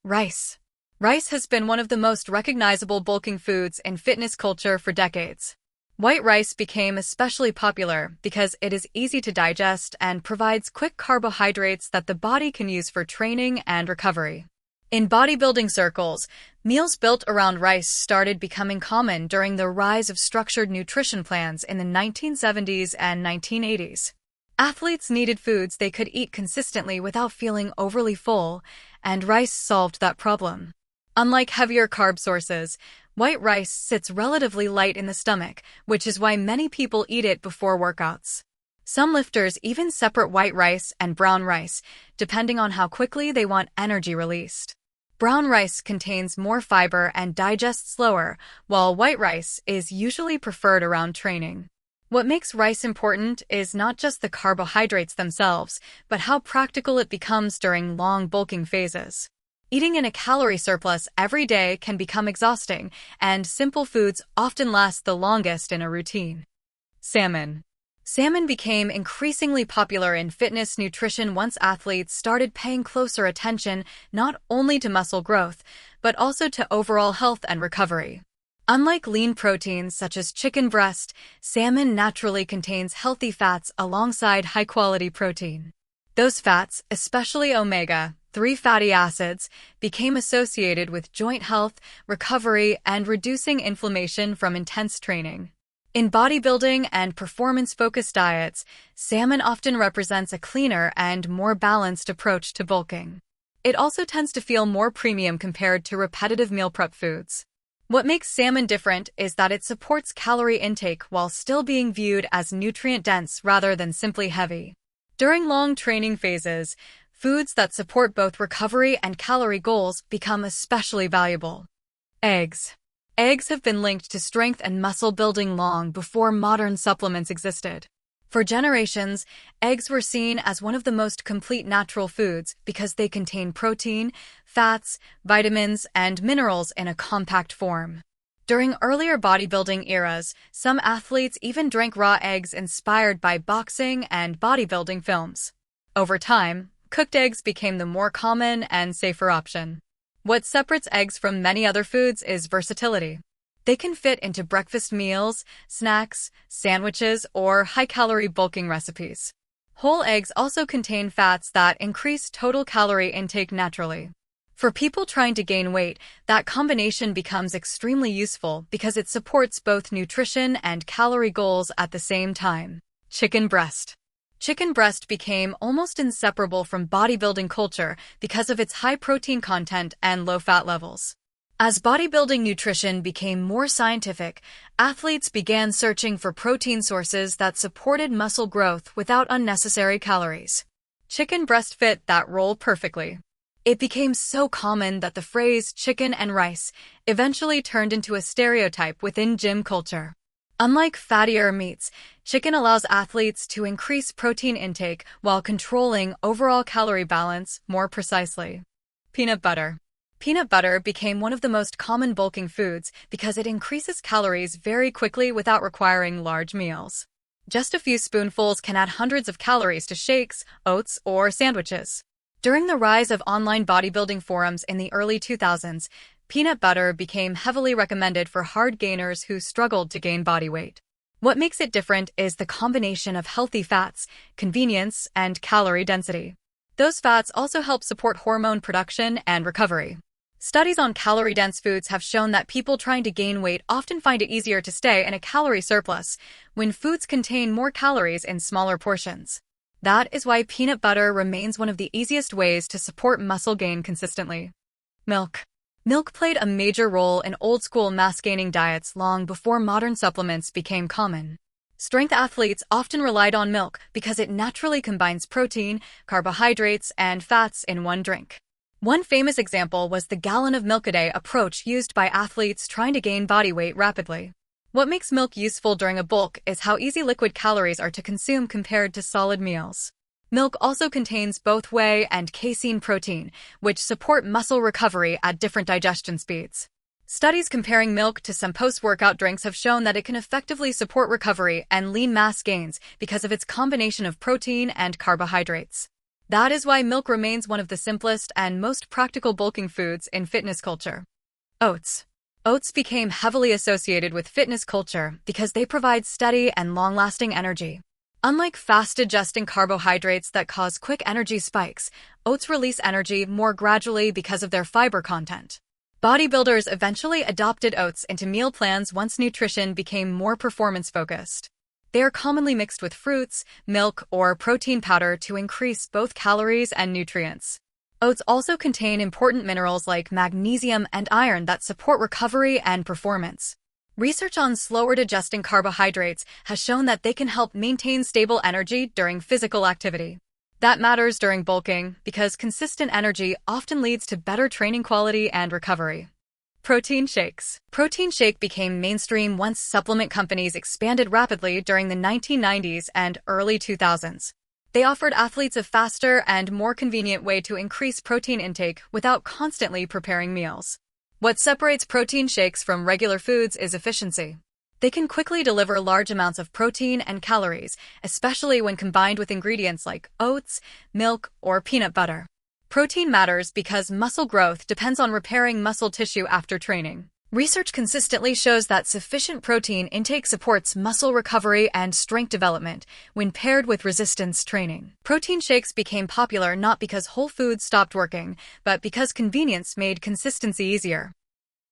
Rice. Rice has been one of the most recognizable bulking foods in fitness culture for decades. White rice became especially popular because it is easy to digest and provides quick carbohydrates that the body can use for training and recovery. In bodybuilding circles, meals built around rice started becoming common during the rise of structured nutrition plans in the 1970s and 1980s. Athletes needed foods they could eat consistently without feeling overly full, and rice solved that problem. Unlike heavier carb sources, white rice sits relatively light in the stomach, which is why many people eat it before workouts. Some lifters even separate white rice and brown rice, depending on how quickly they want energy released. Brown rice contains more fiber and digests slower, while white rice is usually preferred around training. What makes rice important is not just the carbohydrates themselves, but how practical it becomes during long bulking phases. Eating in a calorie surplus every day can become exhausting, and simple foods often last the longest in a routine. Salmon. Salmon became increasingly popular in fitness nutrition once athletes started paying closer attention not only to muscle growth, but also to overall health and recovery. Unlike lean proteins such as chicken breast, salmon naturally contains healthy fats alongside high-quality protein. Those fats, especially omega-3 fatty acids, became associated with joint health, recovery, and reducing inflammation from intense training. In bodybuilding and performance-focused diets, salmon often represents a cleaner and more balanced approach to bulking. It also tends to feel more premium compared to repetitive meal prep foods. What makes salmon different is that it supports calorie intake while still being viewed as nutrient-dense rather than simply heavy. During long training phases, foods that support both recovery and calorie goals become especially valuable. Eggs. Eggs have been linked to strength and muscle building long before modern supplements existed. For generations, eggs were seen as one of the most complete natural foods because they contain protein, fats, vitamins, and minerals in a compact form. During earlier bodybuilding eras, some athletes even drank raw eggs inspired by boxing and bodybuilding films. Over time, cooked eggs became the more common and safer option. What separates eggs from many other foods is versatility. They can fit into breakfast meals, snacks, sandwiches, or high-calorie bulking recipes. Whole eggs also contain fats that increase total calorie intake naturally. For people trying to gain weight, that combination becomes extremely useful because it supports both nutrition and calorie goals at the same time. Chicken breast. Chicken breast became almost inseparable from bodybuilding culture because of its high protein content and low fat levels. As bodybuilding nutrition became more scientific, athletes began searching for protein sources that supported muscle growth without unnecessary calories. Chicken breast fit that role perfectly. It became so common that the phrase chicken and rice eventually turned into a stereotype within gym culture. Unlike fattier meats, chicken allows athletes to increase protein intake while controlling overall calorie balance more precisely. Peanut butter. Peanut butter became one of the most common bulking foods because it increases calories very quickly without requiring large meals. Just a few spoonfuls can add hundreds of calories to shakes, oats, or sandwiches. During the rise of online bodybuilding forums in the early 2000s, peanut butter became heavily recommended for hard gainers who struggled to gain body weight. What makes it different is the combination of healthy fats, convenience, and calorie density. Those fats also help support hormone production and recovery. Studies on calorie-dense foods have shown that people trying to gain weight often find it easier to stay in a calorie surplus when foods contain more calories in smaller portions. That is why peanut butter remains one of the easiest ways to support muscle gain consistently. Milk. Milk played a major role in old-school mass-gaining diets long before modern supplements became common. Strength athletes often relied on milk because it naturally combines protein, carbohydrates, and fats in one drink. One famous example was the gallon-of-milk-a-day approach used by athletes trying to gain body weight rapidly. What makes milk useful during a bulk is how easy liquid calories are to consume compared to solid meals. Milk also contains both whey and casein protein, which support muscle recovery at different digestion speeds. Studies comparing milk to some post-workout drinks have shown that it can effectively support recovery and lean mass gains because of its combination of protein and carbohydrates. That is why milk remains one of the simplest and most practical bulking foods in fitness culture. Oats. Oats became heavily associated with fitness culture because they provide steady and long-lasting energy. Unlike fast-digesting carbohydrates that cause quick energy spikes, oats release energy more gradually because of their fiber content. Bodybuilders eventually adopted oats into meal plans once nutrition became more performance-focused. They are commonly mixed with fruits, milk, or protein powder to increase both calories and nutrients. Oats also contain important minerals like magnesium and iron that support recovery and performance. Research on slower digesting carbohydrates has shown that they can help maintain stable energy during physical activity. That matters during bulking because consistent energy often leads to better training quality and recovery. Protein shakes. Protein shake became mainstream once supplement companies expanded rapidly during the 1990s and early 2000s. They offered athletes a faster and more convenient way to increase protein intake without constantly preparing meals. What separates protein shakes from regular foods is efficiency. They can quickly deliver large amounts of protein and calories, especially when combined with ingredients like oats, milk, or peanut butter. Protein matters because muscle growth depends on repairing muscle tissue after training. Research consistently shows that sufficient protein intake supports muscle recovery and strength development when paired with resistance training. Protein shakes became popular not because whole foods stopped working, but because convenience made consistency easier.